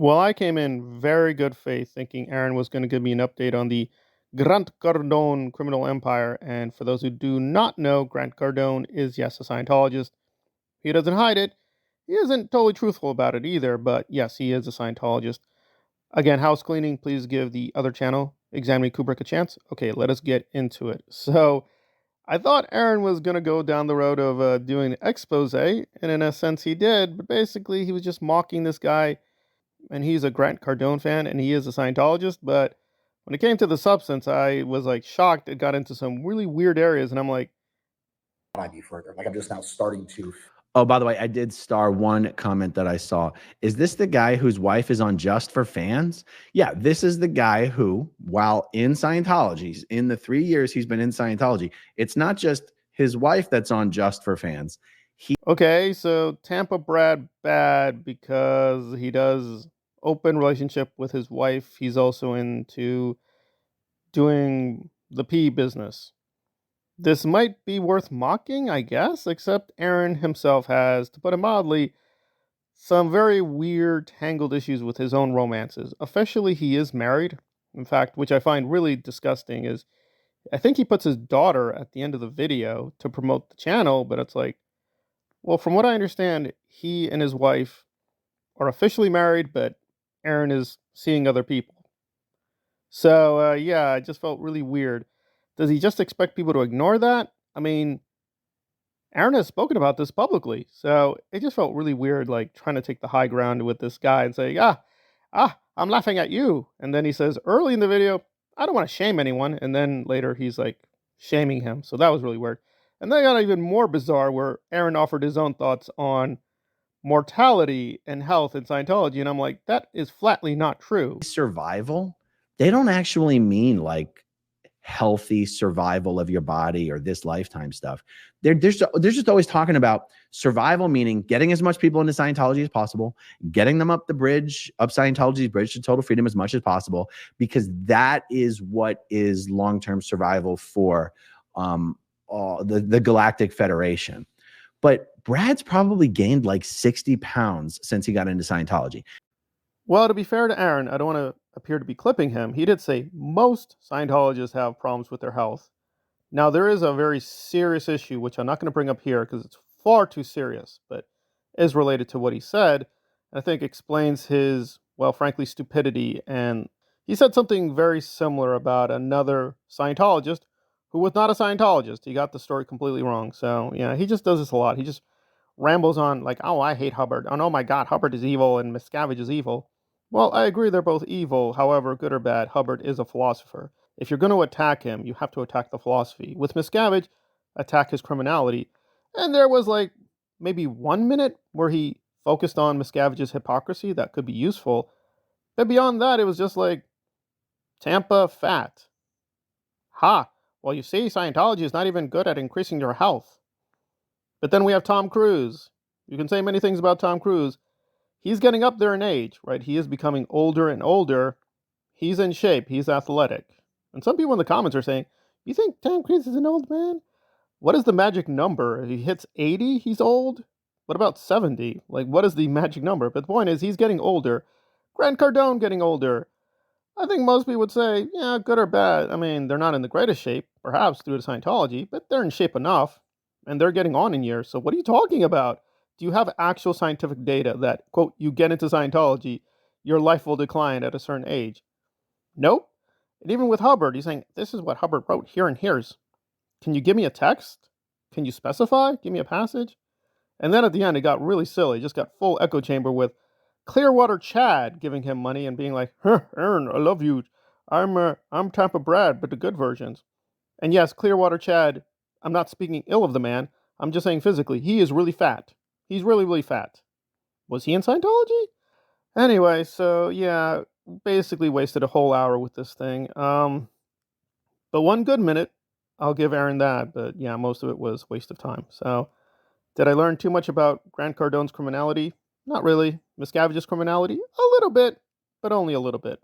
Well, I came in very good faith thinking Aaron was going to give me an update on the Grant Cardone criminal empire. And for those who do not know, Grant Cardone is, yes, a Scientologist. He doesn't hide it. He isn't totally truthful about it either, but yes, he is a Scientologist. Again, house cleaning, please give the other channel, Examining Kubrick, a chance. Okay, let us get into it. So, I thought Aaron was going to go down the road of doing an expose, and in a sense he did, but basically he was just mocking this guy, and he's a Grant Cardone fan, and he is a Scientologist, but when it came to the substance, I was like shocked. It got into some really weird areas, and I'm like, you further. Like I'm just now starting to. Oh, by the way, I did star one comment that I saw. Is this the guy whose wife is on Just for Fans? Yeah, this is the guy who, while in Scientology, in the 3 years he's been in Scientology, it's not just his wife that's on Just for Fans. okay, so Tampa Brad bad because he does open relationship with his wife. He's also into doing the pee business. This might be worth mocking, I guess, except Aaron himself has, to put it mildly, some very weird, tangled issues with his own romances. Officially, he is married. In fact, which I find really disgusting, is I think he puts his daughter at the end of the video to promote the channel, but it's like, well, from what I understand, he and his wife are officially married, but Aaron is seeing other people. So, yeah, it just felt really weird. Does he just expect people to ignore that? I mean, Aaron has spoken about this publicly, so it just felt really weird, like trying to take the high ground with this guy and say, I'm laughing at you. And then he says early in the video, I don't want to shame anyone. And then later he's like shaming him. So that was really weird. And then it got even more bizarre where Aaron offered his own thoughts on mortality and health in Scientology. And I'm like, that is flatly not true. Survival, they don't actually mean like healthy survival of your body or this lifetime stuff. They're just always talking about survival, meaning getting as much people into Scientology as possible, getting them up Scientology's bridge to total freedom as much as possible, because that is what is long-term survival for the Galactic Federation. But Brad's probably gained like 60 pounds since he got into Scientology. Well, to be fair to Aaron, I don't want to appear to be clipping him. He did say most Scientologists have problems with their health. Now, there is a very serious issue, which I'm not going to bring up here because it's far too serious, but is related to what he said. And I think explains his, well, frankly, stupidity. And he said something very similar about another Scientologist who was not a Scientologist. He got the story completely wrong. So, yeah, he just does this a lot. He just rambles on like, oh, I hate Hubbard. Oh my God, Hubbard is evil and Miscavige is evil. Well, I agree they're both evil. However, good or bad, Hubbard is a philosopher. If you're going to attack him, you have to attack the philosophy. With Miscavige, attack his criminality. And there was like maybe 1 minute where he focused on Miscavige's hypocrisy that could be useful. But beyond that, it was just like, Tampa fat. Ha! Well, you see, Scientology is not even good at increasing your health. But then we have Tom Cruise. You can say many things about Tom Cruise. He's getting up there in age, right? He is becoming older and older. He's in shape. He's athletic. And some people in the comments are saying, you think Tom Cruise is an old man? What is the magic number? If he hits 80, he's old? What about 70? Like, what is the magic number? But the point is, he's getting older. Grant Cardone getting older. I think most people would say, yeah, good or bad. I mean, they're not in the greatest shape, perhaps due to Scientology, but they're in shape enough. And they're getting on in years. So what are you talking about? Do you have actual scientific data that, quote, you get into Scientology, your life will decline at a certain age? Nope. And even with Hubbard, he's saying, this is what Hubbard wrote here and here's. Can you give me a text? Can you specify? Give me a passage? And then at the end, it got really silly. It just got full echo chamber with Clearwater Chad giving him money and being like, Aaron, I love you. I'm Tampa Brad, but the good versions. And yes, Clearwater Chad, I'm not speaking ill of the man. I'm just saying physically, he is really fat. He's really, really fat. Was he in Scientology? Anyway, so yeah, basically wasted a whole hour with this thing. But 1 good minute, I'll give Aaron that. But yeah, most of it was waste of time. So did I learn too much about Grant Cardone's criminality? Not really. Miscavige's criminality? A little bit, but only a little bit.